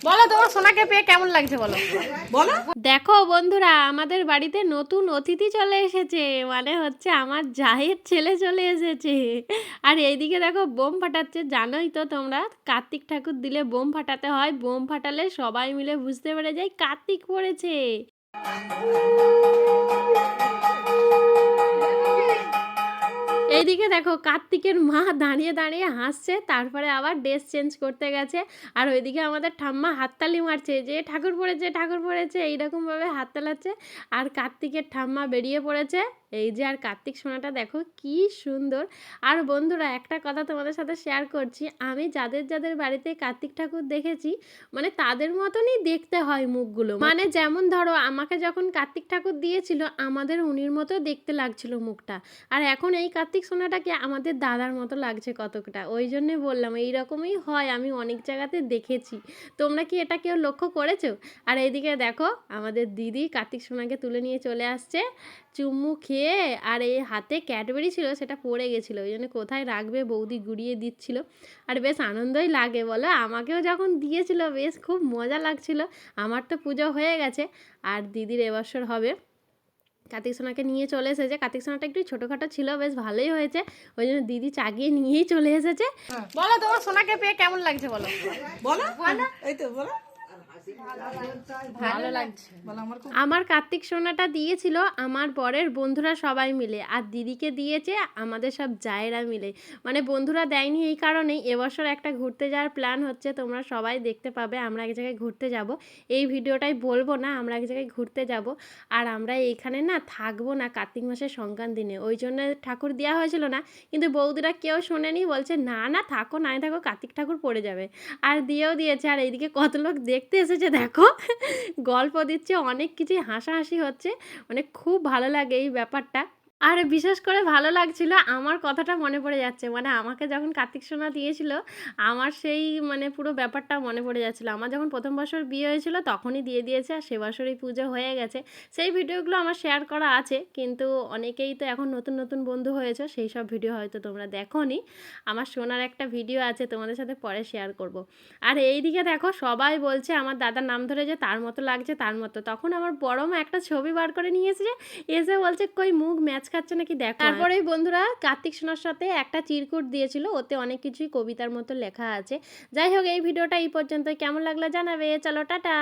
বলো তোমার সোনাকে পেয়ে কেমন লাগছে বলো। বলো। দেখো বন্ধুরা, আমাদের বাড়িতে নতুন অতিথি চলে এসেছে, মানে হচ্ছে আমার জায়ের ছেলে চলে এসেছে। আর এইদিকে দেখো বোম ফাটাচ্ছে। জানোই তো তোমরা, কার্তিক ঠাকুর দিলে বোম ফাটাতে হয়, বোম ফাটালে সবাই মিলে বুঝতে পেরে যায় কার্তিক পড়েছে। এইদিকে দেখো কার্তিকের মা দাঁড়িয়ে দাঁড়িয়ে হাসছে, তারপরে আবার ড্রেস চেঞ্জ করতে গেছে। আর ওইদিকে আমাদের ঠাম্মা হাততালি মারছে যে ঠাকুর পড়েছে ঠাকুর পড়েছে, এইরকমভাবে হাত তালাচ্ছে। আর কার্তিকের ঠাম্মা বেরিয়ে পড়েছে। এই যে আর কার্তিক সোনাটা দেখো কি সুন্দর। আর বন্ধুরা একটা কথা তোমাদের সাথে শেয়ার করছি, আমি যাদের যাদের বাড়িতে কার্তিক ঠাকুর দেখেছি, মানে তাদের মতনই দেখতে হয় মুখগুলো। মানে যেমন ধরো আমাকে যখন কার্তিক ঠাকুর দিয়েছিল, আমাদের উনির মতো দেখতে লাগছিল মুখটা। আর এখন এই কার্তিক সোনাটাকে আমাদের দাদার মতো লাগছে কতকটা। ওই জন্যে বললাম এইরকমই হয়, আমি অনেক জায়গাতে দেখেছি। তোমরা কি এটা কেউ লক্ষ্য করেছো? আর এইদিকে দেখো আমাদের দিদি কার্তিক সোনাকে তুলে নিয়ে চলে আসছে চুমু খেয়ে। আর এই হাতে ক্যাডবেরি ছিল, সেটা পড়ে গেছিলো, ওই জন্য কোথায় রাখবে বৌদি গুড়িয়ে দিচ্ছিল। আর বেশ আনন্দই লাগে বলো, আমাকেও যখন দিয়েছিল বেশ খুব মজা লাগছিল। আমার তো পুজো হয়ে গেছে, আর দিদির এবছর হবে। কার্তিক সোনাকে নিয়ে চলে এসেছে। কার্তিক সোনাটা একটু ছোটোখাটো ছিল, বেশ ভালোই হয়েছে। ওই জন্য দিদি চাগিয়ে নিয়েই চলে এসেছে। বলো তোমার সোনাকে পেয়ে কেমন লাগছে বলো। বলো। এই তো বলো। ভালো লাগছে। বলো আমার খুব আমার কার্তিক সোনাটা দিয়েছিল আমার বরের বন্ধুরা সবাই মিলে, আর দিদিকে দিয়েছে আমাদের সব জায়েরা মিলে। মানে বন্ধুরা দেয়নি এই কারণেই এবছর একটা ঘুরতে যাওয়ার প্ল্যান হচ্ছে, তোমরা সবাই দেখতে পাবে। আমরা এক জায়গায় ঘুরতে যাব, এই ভিডিওটাই বলবো না, আমরা এক জায়গায় ঘুরতে যাব। আর আমরা এইখানে না থাকবো না কার্তিক মাসের সংক্রান্তি দিনে, ওই জন্য ঠাকুর দেওয়া হয়েছিল না। কিন্তু বৌদিরা কেউ শোনেনি, বলছে না না থাকো নাই থাকো, কার্তিক ঠাকুর পড়ে যাবে। আর দিয়েও দিয়েছে। আর এইদিকে কত লোক দেখতে এসেছে দেখো, গল্প দিচ্ছে, অনেক কিছুই হাসাহাসি হচ্ছে। মানে খুব ভালো লাগে এই ব্যাপারটা। আর বিশেষ করে ভালো লাগছিল, আমার কথাটা মনে পড়ে যাচ্ছে। মানে আমাকে যখন কার্তিক সোনা দিয়েছিল, আমার সেই মানে পুরো ব্যাপারটা মনে পড়ে যাচ্ছিলো। আমার যখন প্রথম বছর বিয়ে হয়েছিল তখনই দিয়ে দিয়েছে, আর সে বছরই পুজো হয়ে গেছে। সেই ভিডিওগুলো আমার শেয়ার করা আছে, কিন্তু অনেকেই তো এখন নতুন নতুন বন্ধু হয়েছে, সেই সব ভিডিও হয়তো তোমরা দেখোনি। আমার সোনার একটা ভিডিও আছে, তোমাদের সাথে পরে শেয়ার করব। আর এইদিকে দেখো সবাই বলছে আমার দাদার নাম ধরে যে তার মতো লাগছে তার মতো। তখন আমার বড় মা একটা ছবি বার করে নিয়ে এসেছে, এসে বলছে কই মুখ ম্যাচ খাচ্ছে নাকি দেখো। তারপরে বন্ধুরা কার্তিক সোনার সাথে একটা চিরকুট দিয়েছিল, ওতে অনেক কিছুই কবিতার মতো লেখা আছে। যাই হোক এই ভিডিওটা এই পর্যন্তই, কেমন লাগলো জানাবে। চলো টাটা।